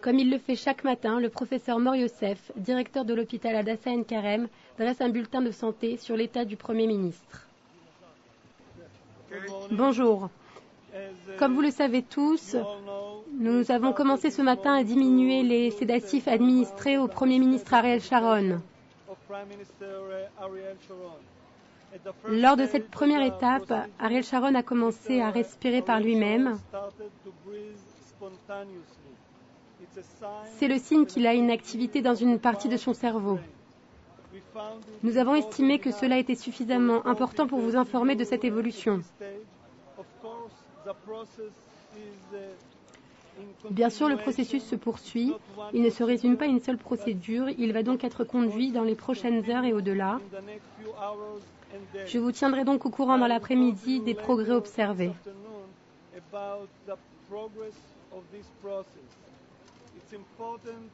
Comme il le fait chaque matin, le professeur Mor Youssef, directeur de l'hôpital Hadassa Ein Karem, dresse un bulletin de santé sur l'état du Premier ministre. Bonjour. Comme vous le savez tous, nous avons commencé ce matin à diminuer les sédatifs administrés au Premier ministre Ariel Sharon. Lors de cette première étape, Ariel Sharon a commencé à respirer par lui-même. C'est le signe qu'il a une activité dans une partie de son cerveau. Nous avons estimé que cela était suffisamment important pour vous informer de cette évolution. Bien sûr, le processus se poursuit. Il ne se résume pas à une seule procédure. Il va donc être conduit dans les prochaines heures et au-delà. Je vous tiendrai donc au courant dans l'après-midi des progrès observés.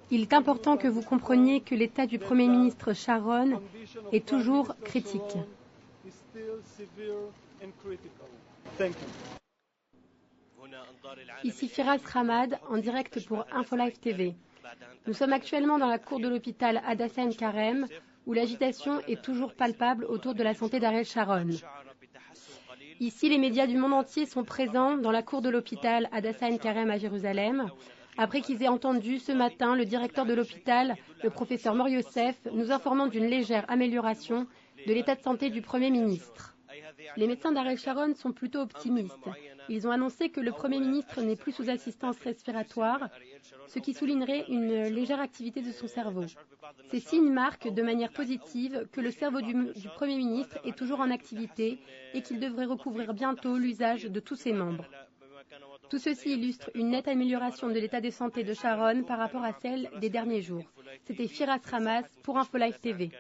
Il est important que vous compreniez que l'état du Premier ministre Sharon est toujours critique. Ici Firas Ramad, en direct pour InfoLive TV. Nous sommes actuellement dans la cour de l'hôpital Hadassa Ein Karem, où l'agitation est toujours palpable autour de la santé d'Ariel Sharon. Ici, les médias du monde entier sont présents dans la cour de l'hôpital Hadassa Ein Karem à Jérusalem, après qu'ils aient entendu ce matin le directeur de l'hôpital, le professeur Mor Youssef, nous informant d'une légère amélioration de l'état de santé du Premier ministre. Les médecins d'Ariel Sharon sont plutôt optimistes. Ils ont annoncé que le Premier ministre n'est plus sous assistance respiratoire, ce qui soulignerait une légère activité de son cerveau. Ces signes marquent de manière positive que le cerveau du Premier ministre est toujours en activité et qu'il devrait recouvrir bientôt l'usage de tous ses membres. Tout ceci illustre une nette amélioration de l'état de santé de Sharon par rapport à celle des derniers jours. C'était Firas Ramad pour InfoLive TV.